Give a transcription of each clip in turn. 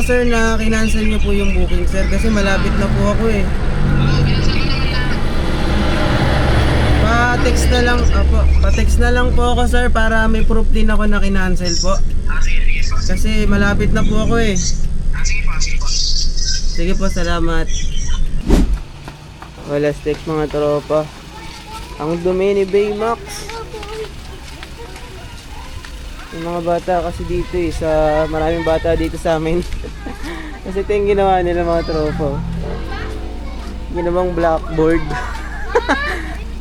sir na kinancel niyo po yung booking sir kasi malapit na po ako eh. Pa-text na lang, pa-text na lang po ako sir para may proof din ako na kinancel po. Sige po. Kasi malapit na po ako eh. Sige po, sige po. Sige po, salamat. Wala stick mga tropa. Ang dumi ni Baymax. Yung mga bata kasi dito eh, maraming bata dito sa amin. Kasi ito yung ginawa nila mga tropa. Ginawang blackboard.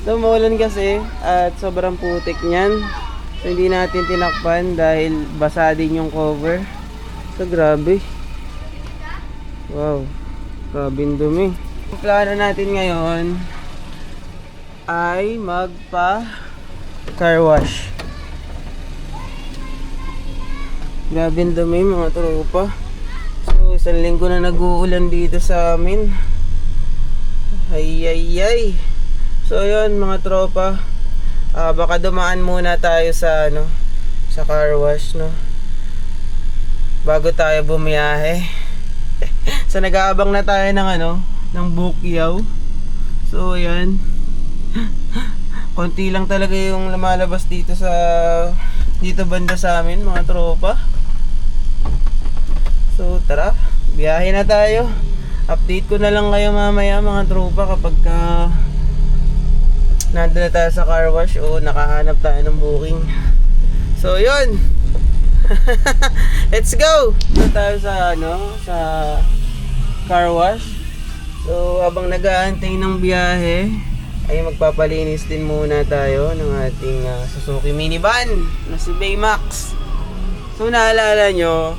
So maulan kasi at sobrang putik niyan. So hindi natin tinakpan dahil basa din yung cover. So grabe. Wow. Grabe yung dumi. Ang plano natin ngayon ay magpa car wash. Grabe yung dumi mga tropa. So isang linggo na nag-uulan dito sa amin. Ay. So yun mga tropa, baka dumaan muna tayo sa sa car wash bago tayo bumiyahe. So nag-aabang na tayo ng Bukyaw. So yan. Konti lang talaga yung lumalabas dito banda sa amin mga tropa. So tara, biyahe na tayo. Update ko na lang kayo mamaya mga tropa kapag nandun na tayo sa car wash o nakahanap tayo ng booking. So yun. Let's go. Dito tayo sa car wash. So habang nag-aantay ng biyahe ay magpapalinis din muna tayo ng ating Suzuki minivan na si Baymax. So naalala nyo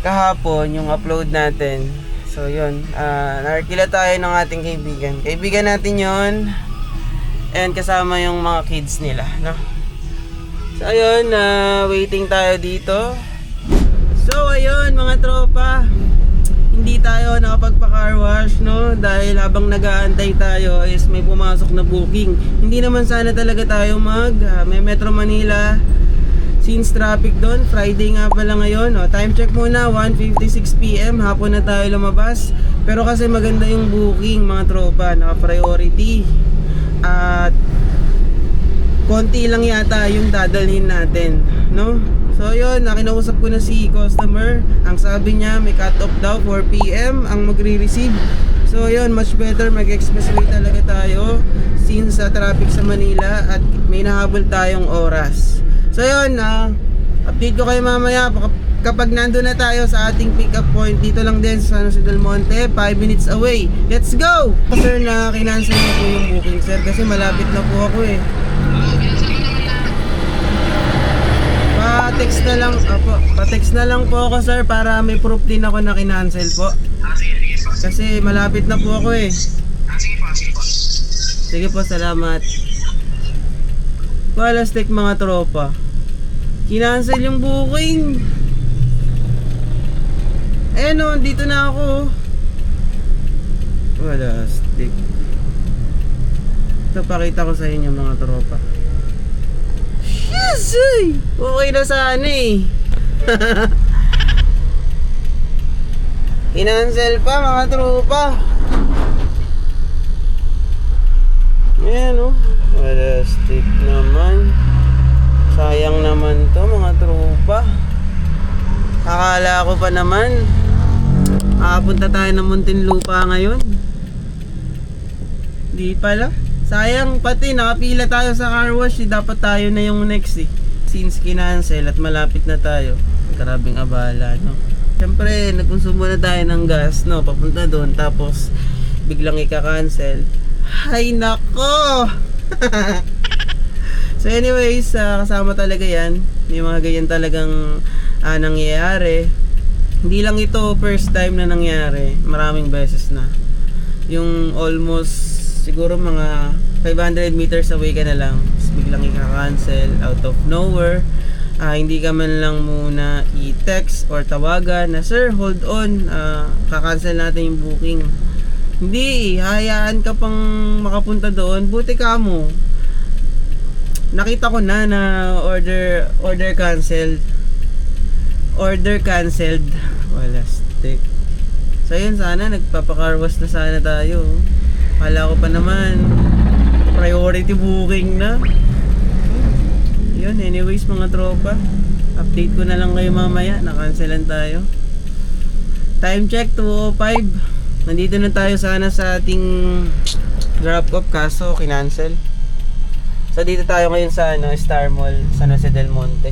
kahapon yung upload natin. So yun, nakakila tayo ng ating kaibigan natin yon. And kasama yung mga kids nila, no? So ayun, waiting tayo dito. So ayun mga tropa, hindi tayo nakapagpa-car wash, no? Dahil habang nag-aantay tayo is may pumasok na booking. Hindi naman sana talaga tayo may Metro Manila. Since traffic doon, Friday nga pala ngayon, time check muna, 1:56 PM, hapon na tayo lumabas. Pero kasi maganda yung booking mga tropa, naka-priority. At konti lang yata yung dadalhin natin, no? So yun, nakinausap ko na si customer. Ang sabi niya may cut off daw 4 PM ang magre-receive. So yun, much better mag-expressway talaga tayo since sa traffic sa Manila at may nahabol tayong oras. So yun, update ko kayo mamaya kapag nandun na tayo sa ating pick up point. Dito lang din sa San Jose del Monte, 5 minutes away. Let's go! Sir na kinancel na po yung booking sir kasi malapit na po ako eh. Pa-text na lang po ako sir para may proof din ako na kinancel po. Sige po. Kasi malapit na po ako eh. Sige po, sige po. Sige po, salamat. Wala stick mga tropa. Kinancel yung booking. Dito na ako. Wala stick. Ito pakita ko sa inyo mga tropa. Yes! Okay na sana eh. Kinancel pa mga tropa. Ayan wala stick naman. Sayang naman to mga tropa. Akala ko pa naman punta tayo ng Muntinlupa ngayon. Di pala. Sayang pati nakapila tayo sa car wash. Dapat tayo na yung next eh. Since kinancel at malapit na tayo. Karabing abala no. Siyempre nagkonsumo na tayo ng gas no, papunta doon. Tapos biglang ika-cancel. Hay nako. So anyways, kasama talaga yan. May mga ganyan talagang nangyayari. Hindi lang ito first time na nangyari. Maraming beses na. Yung almost siguro mga 500 meters away ka na lang, biglang ika-cancel out of nowhere. Hindi ka man lang muna i-text or tawagan na sir hold on, kakancel natin yung booking. Hindi, hayaan ka pang makapunta doon. Buti ka mo. Nakita ko na order canceled. Order canceled. Wala. So yun, sana nagpapakarwas na sana tayo. Kala ko pa naman priority booking na. Yun, anyways mga tropa, update ko na lang kayo mamaya. Nakancelan tayo. Time check 2:05. Nandito na tayo sana sa ating drop off, kaso kinancel. So dito tayo ngayon sa Star Mall, San Jose del Monte.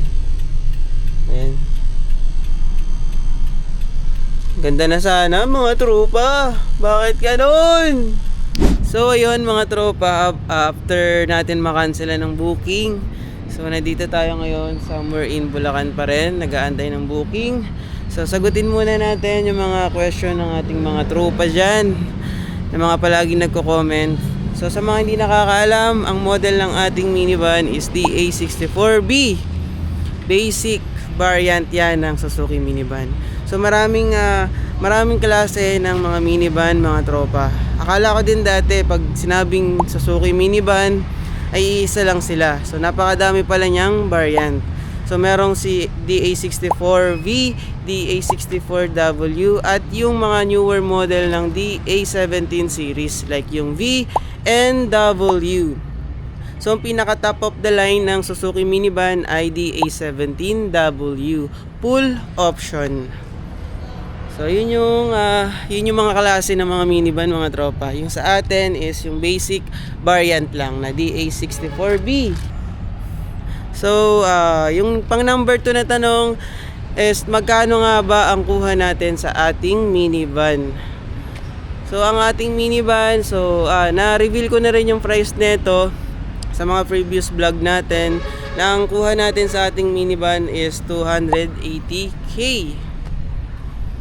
Ayan. Ganda na sana mga tropa. Bakit ganun? So ayun mga tropa, after natin makansela ng booking, so nandito tayo ngayon somewhere in Bulacan pa rin, nag-aantay ng booking. So sagutin muna natin yung mga question ng ating mga tropa dyan, na mga palaging nagko-comment. So sa mga hindi nakakaalam, ang model ng ating minivan is DA64B. Basic variant yan ng Suzuki minivan. So maraming klase ng mga minivan mga tropa. Akala ko din dati pag sinabing Suzuki minivan ay isa lang sila. So napakadami pala niyang variant. So merong si DA64V, DA64W at yung mga newer model ng DA17 series like yung V and W. So ang pinaka top of the line ng Suzuki minivan ay DA17W, full option. So yun yung mga klase ng mga minivan mga tropa. Yung sa atin is yung basic variant lang na DA64B. So yung pang number 2 na tanong is magkano nga ba ang kuha natin sa ating minivan? So ang ating minivan, so na-reveal ko na rin yung price nito sa mga previous vlog natin, na ang kuha natin sa ating minivan is 280k.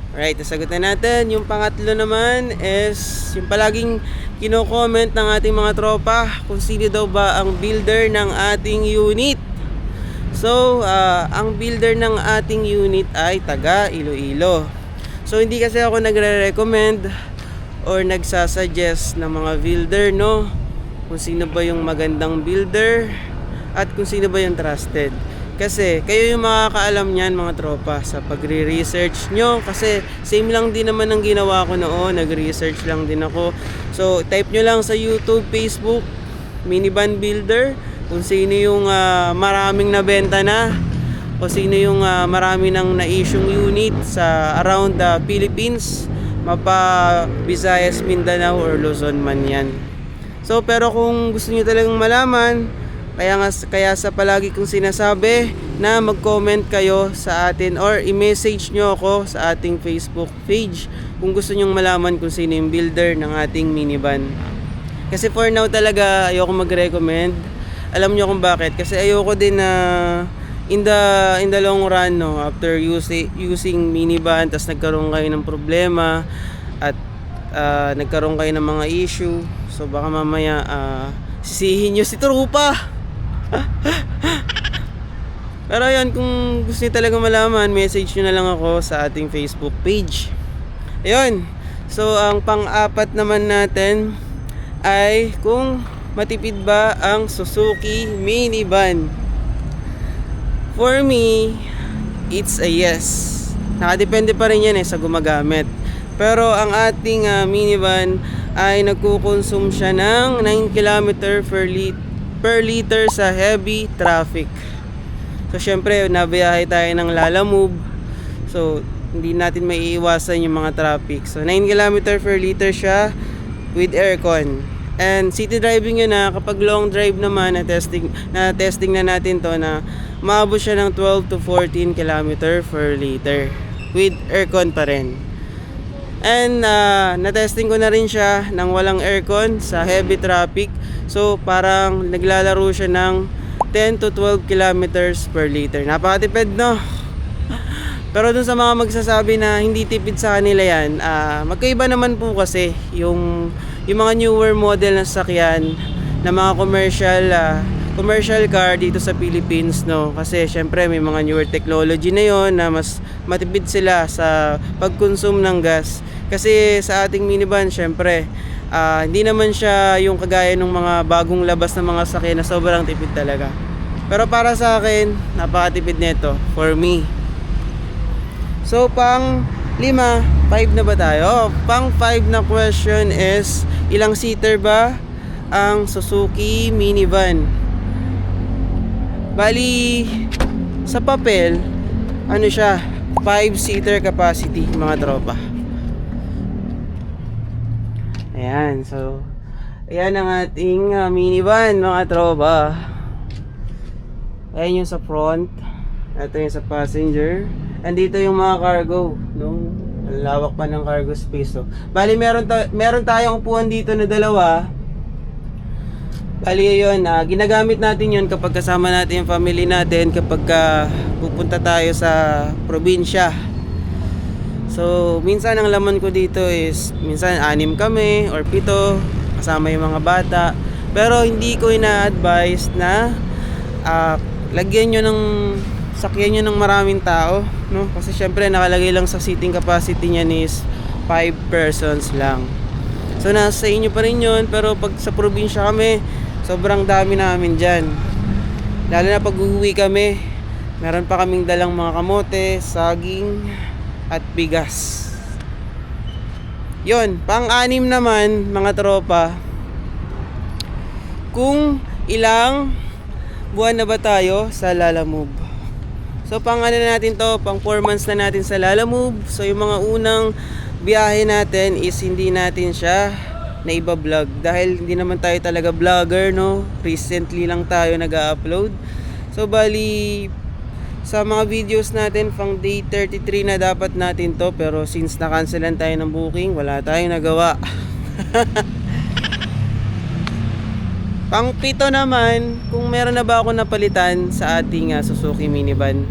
Alright, nasagot na natin. Yung pangatlo naman is yung palaging kino-comment ng ating mga tropa kung sino daw ba ang builder ng ating unit. So, ang builder ng ating unit ay taga Iloilo. So, hindi kasi ako nagre-recommend or nagsasuggest ng mga builder, no? Kung sino ba yung magandang builder at kung sino ba yung trusted. Kasi kayo yung makakaalam niyan mga tropa sa pagre-research nyo. Kasi same lang din naman ang ginawa ko noon. Nag-research lang din ako. So type nyo lang sa YouTube, Facebook, minivan builder. Kung sino yung maraming nabenta na. Kung sino yung marami nang na-issuing unit sa around the Philippines. Mapa Visayas, Mindanao or Luzon man yan. So pero kung gusto nyo talagang malaman, kaya sa palagi kong sinasabi na mag-comment kayo sa atin or i-message nyo ako sa ating Facebook page kung gusto nyong malaman kung sino yung builder ng ating minivan. Kasi for now talaga ayoko mag-recommend. Alam nyo kung bakit? Kasi ayoko din na in the long run, no, after using minivan, tas nagkaroon kayo ng problema at nagkaroon kayo ng mga issue, so baka mamaya sisihin nyo si trupa. Pero yun, kung gusto niyo talaga malaman, message nyo na lang ako sa ating Facebook page. Ayun. So ang pang-apat naman natin ay kung matipid ba ang Suzuki minivan. For me, it's a yes. Nakadepende pa rin yan sa gumagamit. Pero ang ating minivan ay nagkukonsume siya ng 9 km per liter sa heavy traffic. So syempre nabiyahe tayo ng Lalamove, so hindi natin maiiwasan yung mga traffic. So 9 km per liter siya with aircon. And city driving yun na. Kapag long drive naman na testing na natin to, na maabot siya ng 12 to 14 km per liter with aircon pa rin. And na-testing ko na rin siya ng walang aircon sa heavy traffic. So parang naglalaro siya ng 10 to 12 kilometers per liter. Napakatipid, no? Pero dun sa mga magsasabi na hindi tipid sa kanila yan, magkaiba naman po kasi yung mga newer model na sasakyan na mga commercial car dito sa Philippines, no? Kasi syempre may mga newer technology na yon na mas matipid sila sa pag-consume ng gas. Kasi sa ating minivan, syempre hindi naman siya yung kagaya ng mga bagong labas na mga sakyan na sobrang tipid talaga. Pero para sa akin, napakatipid nito for me. So pang 5 na ba tayo? Pang 5 na question is, ilang seater ba ang Suzuki minivan? Bali, sa papel, ano siya, 5-seater capacity, mga tropa. Ayan, so ayan ang ating minivan, mga tropa. Ayan yung sa front. Ito yung sa passenger. Andito yung mga cargo, no? Ang lawak pa ng cargo space, so. Bali, meron tayong upuan dito na dalawa. Bali, yun, ginagamit natin yun kapag kasama natin yung family natin, kapag pupunta tayo sa probinsya. So, minsan ang laman ko dito is, minsan 6 kami or 7, kasama yung mga bata. Pero hindi ko ina-advise na lagyan nyo ng, sakyan nyo ng maraming tao, no? Kasi syempre nakalagay lang sa seating capacity niyan is 5 persons lang. So nasa inyo pa rin yun, pero pag sa probinsya kami, sobrang dami namin dyan. Lalo na pag uuwi kami, meron pa kaming dalang mga kamote, saging, at bigas. Yun, pang-6 naman, mga tropa, kung ilang buwan na ba tayo sa Lalamove. So pang ano natin to, pang 4 months na natin sa Lalamove. So yung mga unang biyahe natin is hindi natin siya na iba-vlog dahil hindi naman tayo talaga vlogger, no? Recently lang tayo nag-upload. So bali, sa mga videos natin pang day 33 na dapat natin to, pero since na-cancelan tayo ng booking, wala tayong nagawa. Pang 7 naman, kung meron na ba ako napalitan sa ating Suzuki minivan.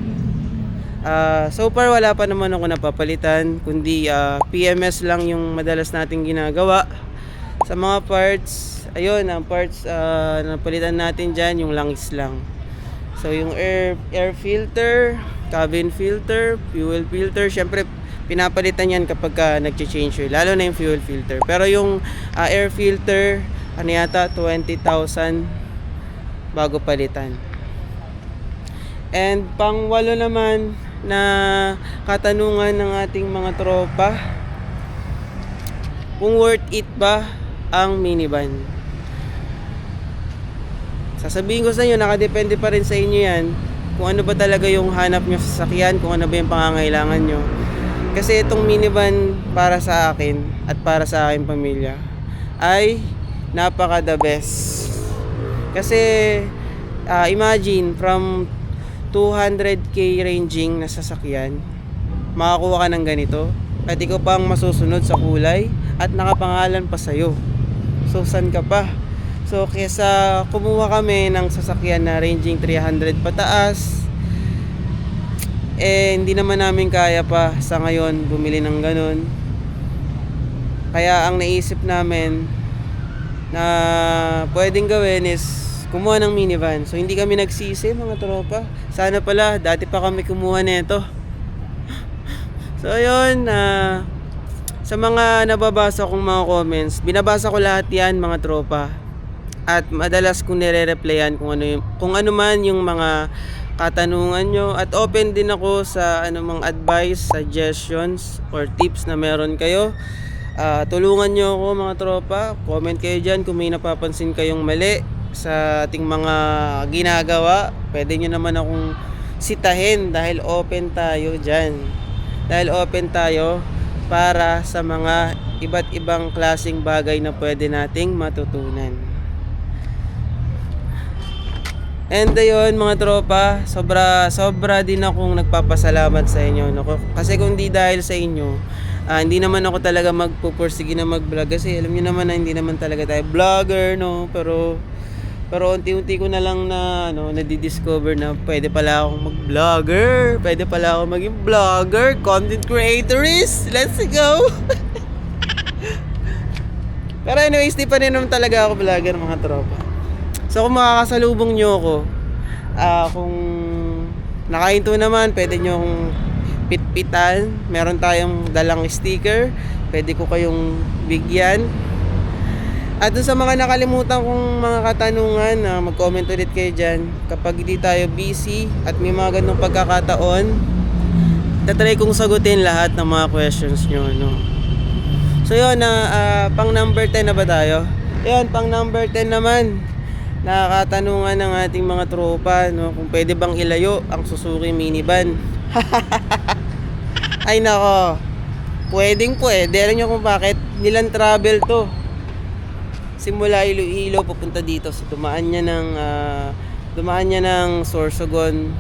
So far wala pa naman ako napapalitan, kundi PMS lang yung madalas nating ginagawa. Sa mga parts, ayun, ang parts na napalitan natin dyan, yung langis lang. So yung air filter, cabin filter, fuel filter, syempre pinapalitan yan kapag nag-change oil, lalo na yung fuel filter. Pero yung air filter, ano yata, 20,000 bago palitan. And pang 8 naman na katanungan ng ating mga tropa, kung worth it ba ang minivan. Sasabihin ko sa inyo, nakadepende pa rin sa inyo yan kung ano ba talaga yung hanap nyo sa sasakyan, kung ano ba yung pangangailangan nyo. Kasi itong minivan para sa akin at para sa aking pamilya ay napaka the best. Kasi imagine from 200k ranging na sasakyan, makakuha ka ng ganito at ikaw pang masusunod sa kulay at nakapangalan pa sa'yo. So saan ka pa? So kesa kumuha kami ng sasakyan na ranging 300 pataas, hindi naman namin kaya pa sa ngayon bumili ng ganun. Kaya ang naisip namin na pwedeng gawin is kumuha ng minivan. So hindi kami nagsisi, mga tropa. Sana pala dati pa kami kumuha nito. So ayun, sa mga nababasa kong mga comments, binabasa ko lahat yan, mga tropa. At madalas kong nire-replyan kung ano man yung mga katanungan nyo. At open din ako sa anumang advice, suggestions, or tips na meron kayo. Tulungan nyo ako, mga tropa. Comment kayo dyan kung may napapansin kayong mali sa ating mga ginagawa. Pwede nyo naman akong sitahin dahil open tayo dyan. Dahil open tayo para sa mga iba't ibang klaseng bagay na pwede nating matutunan. And ayun, mga tropa, sobra din akong nagpapasalamat sa inyo, no? Kasi kung di dahil sa inyo, hindi naman ako talaga magpupursige na mag-vlog. Kasi alam niyo naman na hindi naman talaga tayo vlogger, no? Pero unti-unti ko na lang na nadidiscover na pwede pala akong mag-vlogger, pwede pala akong maging vlogger, content creatorist. Let's go. Pero anyways, di pa rin naman talaga ako vlogger, mga tropa. So kung makakasalubong nyo ako, kung nakahinto naman, pwede nyo akong pitpitan. Meron tayong dalang sticker, pwede ko kayong bigyan. At dun sa mga nakalimutan kong mga katanungan, mag-comment ulit kayo dyan. Kapag hindi tayo busy at may mga ganong pagkakataon, tatry kong sagutin lahat ng mga questions nyo, no? So yun, pang number 10 na ba tayo? Yun, pang number 10 naman. Nakakatanungan ng ating mga tropa, no, kung pwede bang ilayo ang Suzuki minivan. Ay nako, pwedeng pwede. Alam nyo kung bakit? Nilang travel to. Simula Iloilo papunta dito. So dumaan niya ng Sorsogon,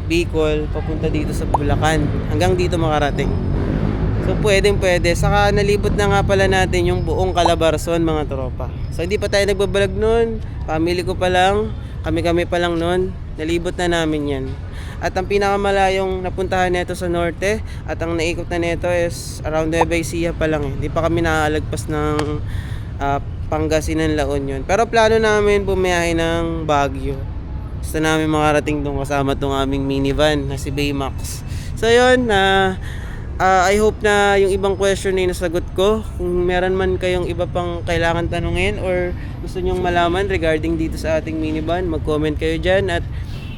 Bicol, papunta dito sa Bulacan. Hanggang dito makarating. So pwedeng pwede. Saka nalibot na nga pala natin yung buong Calabarzon, mga tropa. So hindi pa tayo nagbabalag nun. Family ko pa lang. Kami pa lang nun. Nalibot na namin yan. At ang pinakamalayong napuntahan nito sa norte at ang naikot na nito is around Nueva Ecija pa lang. Hindi pa kami nakalagpas ng Pangasinan, La Union. Pero plano namin bumiyahe ng Baguio. Gusto namin makarating doon kasama tong aming minivan na si Baymax. So yun, I hope na yung ibang question na nasagot ko. Kung meron man kayong iba pang kailangan tanungin or gusto nyong malaman regarding dito sa ating minivan, mag-comment kayo dyan. At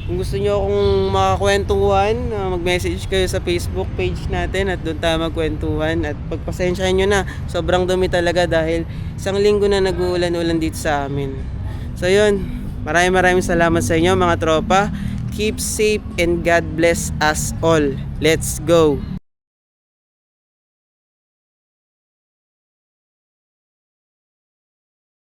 kung gusto nyo akong makakwentuhan, mag-message kayo sa Facebook page natin at doon tayo magkwentuhan. At pagpasensyahan nyo na, sobrang dumi talaga dahil isang linggo na nag-uulan-ulan dito sa amin. So yun, maraming salamat sa inyo mga tropa. Keep safe and God bless us all. Let's go!